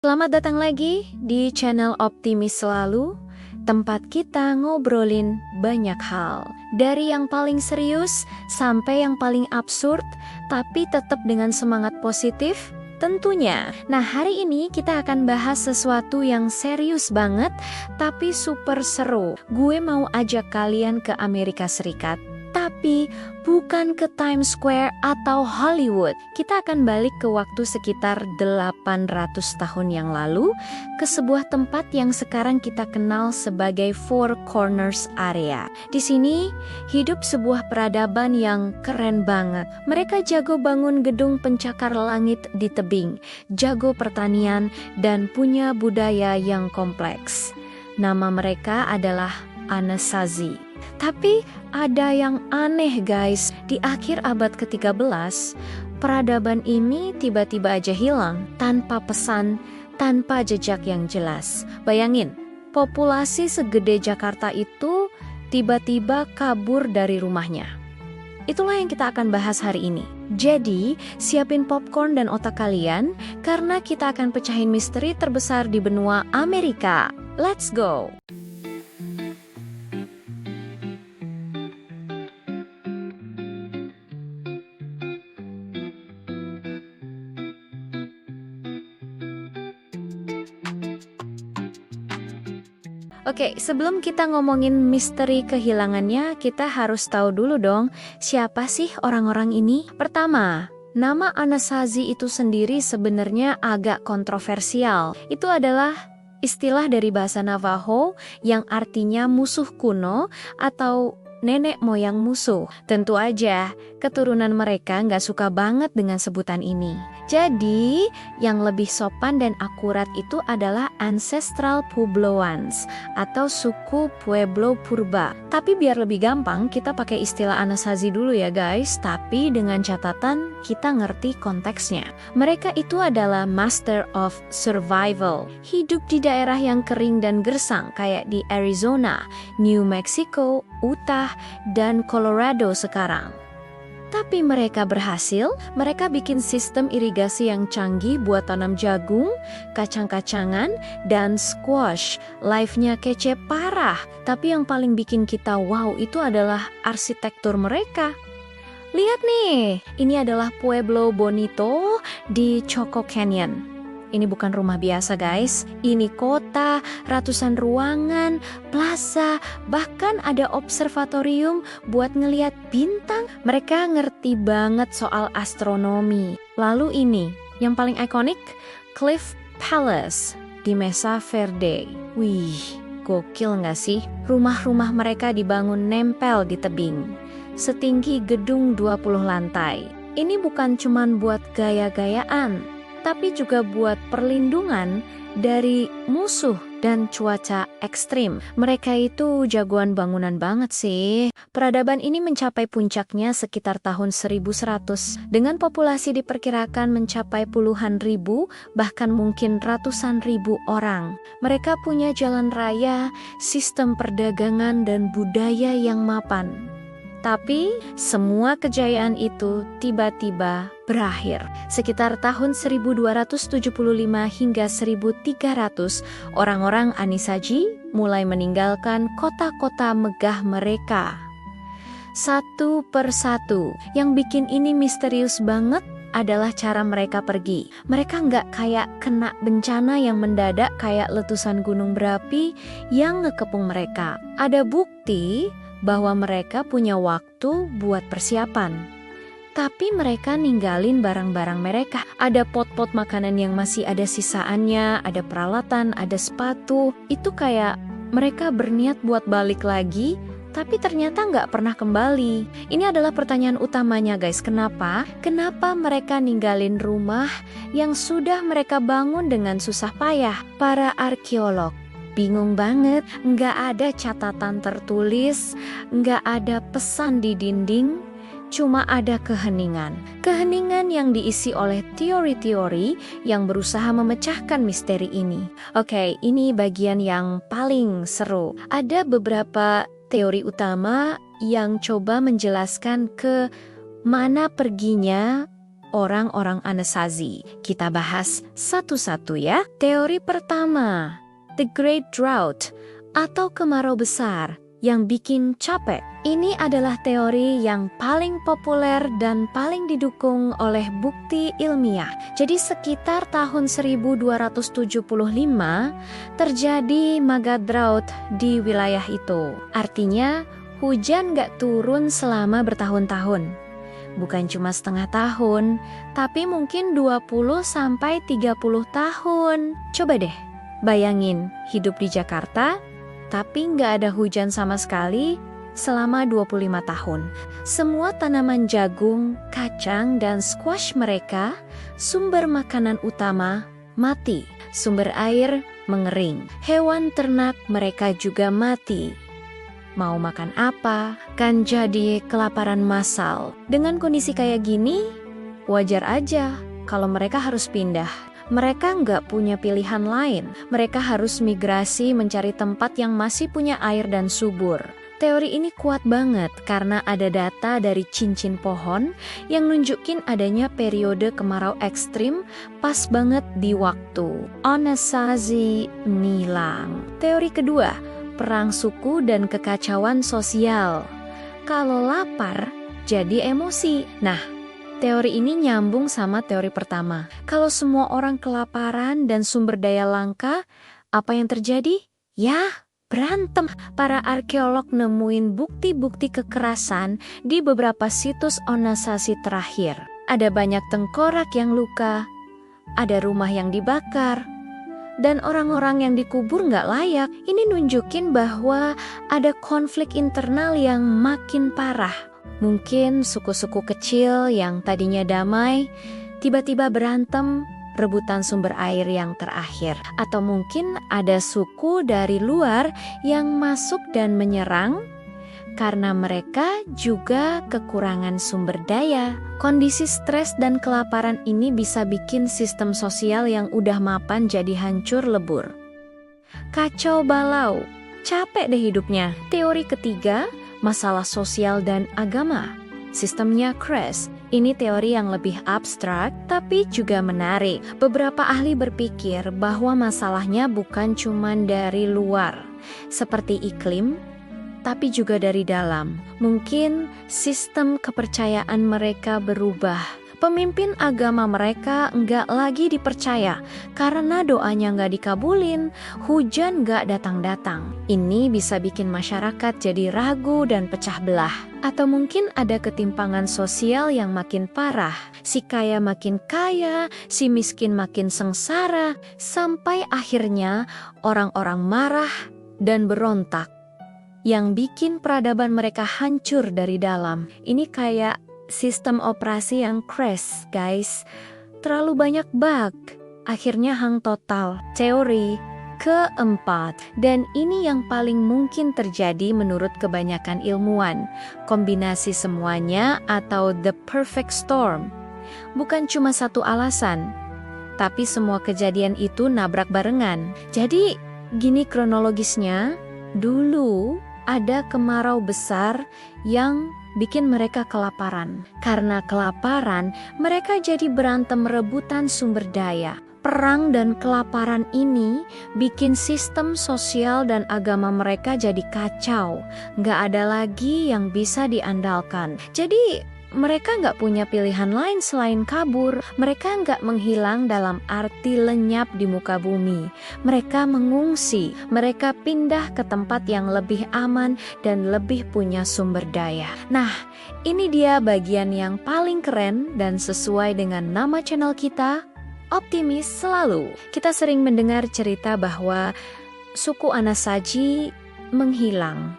Selamat datang lagi di channel Optimis Selalu, tempat kita ngobrolin banyak hal. Dari yang paling serius sampai yang paling absurd, tapi tetap dengan semangat positif tentunya. Nah, hari ini kita akan bahas sesuatu yang serius banget, tapi super seru. Gue mau ajak kalian ke Amerika Serikat. Tapi bukan ke Times Square atau Hollywood. Kita akan balik ke waktu sekitar 800 tahun yang lalu, ke sebuah tempat yang sekarang kita kenal sebagai Four Corners Area. Di sini hidup sebuah peradaban yang keren banget. Mereka jago bangun gedung pencakar langit di tebing, jago pertanian, dan punya budaya yang kompleks. Nama mereka adalah Anasazi. Tapi ada yang aneh guys, di akhir abad ke-13, peradaban ini tiba-tiba aja hilang, tanpa pesan, tanpa jejak yang jelas. Bayangin, populasi segede Jakarta itu tiba-tiba kabur dari rumahnya. Itulah yang kita akan bahas hari ini. Jadi, siapin popcorn dan otak kalian, karena kita akan pecahin misteri terbesar di benua Amerika. Let's go! Oke, sebelum kita ngomongin misteri kehilangannya, kita harus tahu dulu dong, siapa sih orang-orang ini? Pertama, nama Anasazi itu sendiri sebenarnya agak kontroversial. Itu adalah istilah dari bahasa Navajo yang artinya musuh kuno atau nenek moyang musuh. Tentu aja, keturunan mereka nggak suka banget dengan sebutan ini. Jadi, yang lebih sopan dan akurat itu adalah Ancestral Puebloans atau suku Pueblo Purba. Tapi biar lebih gampang, kita pakai istilah Anasazi dulu ya guys, tapi dengan catatan kita ngerti konteksnya. Mereka itu adalah Master of Survival. Hidup di daerah yang kering dan gersang kayak di Arizona, New Mexico, Utah, dan Colorado sekarang. Tapi mereka berhasil, mereka bikin sistem irigasi yang canggih buat tanam jagung, kacang-kacangan, dan squash. Life-nya kece parah, tapi yang paling bikin kita wow itu adalah arsitektur mereka. Lihat nih, ini adalah Pueblo Bonito di Choco Canyon. Ini bukan rumah biasa guys, ini kota, ratusan ruangan, plaza, bahkan ada observatorium buat ngeliat bintang. Mereka ngerti banget soal astronomi. Lalu ini, yang paling ikonik, Cliff Palace di Mesa Verde. Wih, gokil nggak sih? Rumah-rumah mereka dibangun nempel di tebing, setinggi gedung 20 lantai. Ini bukan cuman buat gaya-gayaan, tapi juga buat perlindungan dari musuh dan cuaca ekstrim. Mereka itu jagoan bangunan banget sih. Peradaban ini mencapai puncaknya sekitar tahun 1100, dengan populasi diperkirakan mencapai puluhan ribu, bahkan mungkin ratusan ribu orang. Mereka punya jalan raya, sistem perdagangan, dan budaya yang mapan. Tapi semua kejayaan itu tiba-tiba berakhir. Sekitar tahun 1275 hingga 1300, orang-orang Anasazi mulai meninggalkan kota-kota megah mereka. Satu persatu. Yang bikin ini misterius banget adalah cara mereka pergi. Mereka nggak kayak kena bencana yang mendadak kayak letusan gunung berapi yang ngekepung mereka. Ada bukti bahwa mereka punya waktu buat persiapan. Tapi mereka ninggalin barang-barang mereka. Ada pot-pot makanan yang masih ada sisaannya, ada peralatan, ada sepatu. Itu kayak mereka berniat buat balik lagi, tapi ternyata nggak pernah kembali. Ini adalah pertanyaan utamanya guys, kenapa? Kenapa mereka ninggalin rumah yang sudah mereka bangun dengan susah payah? Para arkeolog bingung banget, nggak ada catatan tertulis, nggak ada pesan di dinding, cuma ada keheningan. Keheningan yang diisi oleh teori-teori yang berusaha memecahkan misteri ini. Oke, ini bagian yang paling seru. Ada beberapa teori utama yang coba menjelaskan ke mana perginya orang-orang Anasazi. Kita bahas satu-satu ya. Teori pertama, The Great Drought atau kemarau besar yang bikin capek. Ini adalah teori yang paling populer dan paling didukung oleh bukti ilmiah. Jadi sekitar tahun 1275 terjadi mega drought di wilayah itu. Artinya hujan gak turun selama bertahun-tahun. Bukan cuma setengah tahun, tapi mungkin 20-30 tahun. Coba deh, bayangin hidup di Jakarta, tapi nggak ada hujan sama sekali selama 25 tahun. Semua tanaman jagung, kacang, dan squash mereka, sumber makanan utama, mati. Sumber air mengering. Hewan ternak mereka juga mati. Mau makan apa? Kan jadi kelaparan massal. Dengan kondisi kayak gini, wajar aja kalau mereka harus pindah. Mereka nggak punya pilihan lain. Mereka harus migrasi mencari tempat yang masih punya air dan subur. Teori ini kuat banget karena ada data dari cincin pohon yang nunjukin adanya periode kemarau ekstrim pas banget di waktu Anasazi nilang. Teori kedua, perang suku dan kekacauan sosial. Kalau lapar, jadi emosi. Nah, teori ini nyambung sama teori pertama. Kalau semua orang kelaparan dan sumber daya langka, apa yang terjadi? Ya, berantem. Para arkeolog nemuin bukti-bukti kekerasan di beberapa situs Anasazi terakhir. Ada banyak tengkorak yang luka, ada rumah yang dibakar, dan orang-orang yang dikubur nggak layak. Ini nunjukin bahwa ada konflik internal yang makin parah. Mungkin suku-suku kecil yang tadinya damai, tiba-tiba berantem, rebutan sumber air yang terakhir. Atau mungkin ada suku dari luar yang masuk dan menyerang, karena mereka juga kekurangan sumber daya. Kondisi stres dan kelaparan ini bisa bikin sistem sosial yang udah mapan jadi hancur lebur. Kacau balau, capek deh hidupnya. Teori ketiga, masalah sosial dan agama. Sistemnya crash. Ini teori yang lebih abstrak tapi juga menarik. Beberapa ahli berpikir bahwa masalahnya bukan cuma dari luar, seperti iklim, tapi juga dari dalam. Mungkin sistem kepercayaan mereka berubah. Pemimpin agama mereka nggak lagi dipercaya karena doanya nggak dikabulin, hujan nggak datang-datang. Ini bisa bikin masyarakat jadi ragu dan pecah belah. Atau mungkin ada ketimpangan sosial yang makin parah. Si kaya makin kaya, si miskin makin sengsara, sampai akhirnya orang-orang marah dan berontak, yang bikin peradaban mereka hancur dari dalam. Ini kayak sistem operasi yang crash, guys. Terlalu banyak bug, akhirnya hang total. Teori keempat, dan ini yang paling mungkin terjadi menurut kebanyakan ilmuwan, kombinasi semuanya atau the perfect storm. Bukan cuma satu alasan, tapi semua kejadian itu nabrak barengan. Jadi gini kronologisnya, dulu ada kemarau besar yang bikin mereka kelaparan. Karena kelaparan, mereka jadi berantem rebutan sumber daya. Perang dan kelaparan ini bikin sistem sosial dan agama mereka jadi kacau. Nggak ada lagi yang bisa diandalkan. Jadi mereka nggak punya pilihan lain selain kabur. Mereka nggak menghilang dalam arti lenyap di muka bumi. Mereka mengungsi. Mereka pindah ke tempat yang lebih aman dan lebih punya sumber daya. Nah, ini dia bagian yang paling keren dan sesuai dengan nama channel kita, Optimis Selalu. Kita sering mendengar cerita bahwa suku Anasazi menghilang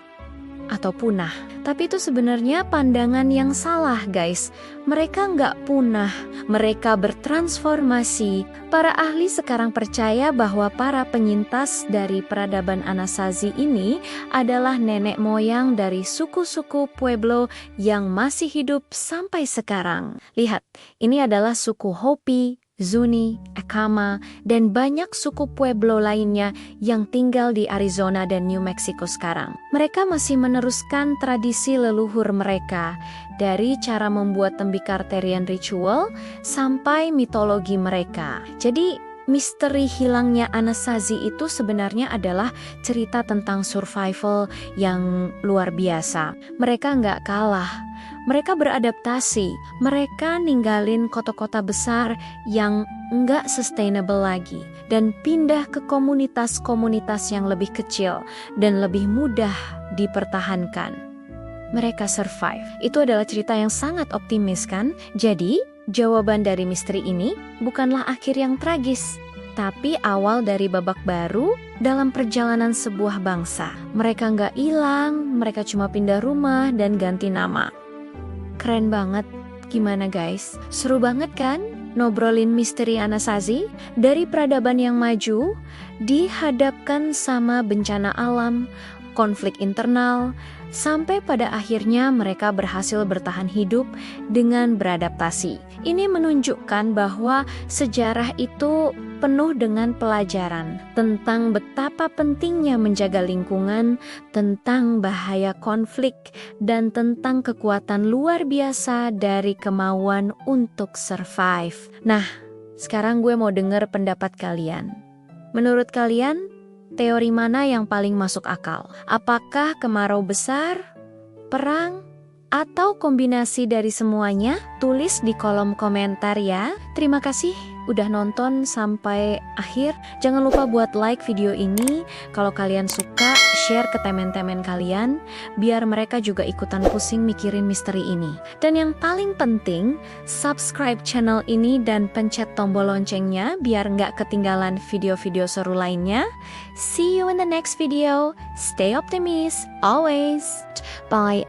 atau punah. Tapi itu sebenarnya pandangan yang salah, guys. Mereka nggak punah, mereka bertransformasi. Para ahli sekarang percaya bahwa para penyintas dari peradaban Anasazi ini adalah nenek moyang dari suku-suku Pueblo yang masih hidup sampai sekarang. Lihat, ini adalah suku Hopi, Zuni, Acama, dan banyak suku Pueblo lainnya yang tinggal di Arizona dan New Mexico sekarang. Mereka masih meneruskan tradisi leluhur mereka, dari cara membuat tembikar Terian ritual sampai mitologi mereka. Jadi, misteri hilangnya Anasazi itu sebenarnya adalah cerita tentang survival yang luar biasa. Mereka nggak kalah. Mereka beradaptasi, mereka ninggalin kota-kota besar yang nggak sustainable lagi dan pindah ke komunitas-komunitas yang lebih kecil dan lebih mudah dipertahankan. Mereka survive. Itu adalah cerita yang sangat optimis kan? Jadi, jawaban dari misteri ini bukanlah akhir yang tragis, tapi awal dari babak baru dalam perjalanan sebuah bangsa. Mereka nggak hilang, mereka cuma pindah rumah dan ganti nama. Keren banget, gimana guys? Seru banget kan? Ngobrolin misteri Anasazi dari peradaban yang maju, dihadapkan sama bencana alam, konflik internal, sampai pada akhirnya mereka berhasil bertahan hidup dengan beradaptasi. Ini menunjukkan bahwa sejarah itu penuh dengan pelajaran tentang betapa pentingnya menjaga lingkungan, tentang bahaya konflik, dan tentang kekuatan luar biasa dari kemauan untuk survive. Nah, sekarang gue mau denger pendapat kalian. Menurut kalian, teori mana yang paling masuk akal? Apakah kemarau besar, perang, atau kombinasi dari semuanya? Tulis di kolom komentar ya. Terima kasih udah nonton sampai akhir. Jangan lupa buat like video ini. Kalau kalian suka, share ke temen-temen kalian, biar mereka juga ikutan pusing mikirin misteri ini. Dan yang paling penting, subscribe channel ini dan pencet tombol loncengnya biar nggak ketinggalan video-video seru lainnya. See you in the next video. Stay optimistic always. Bye.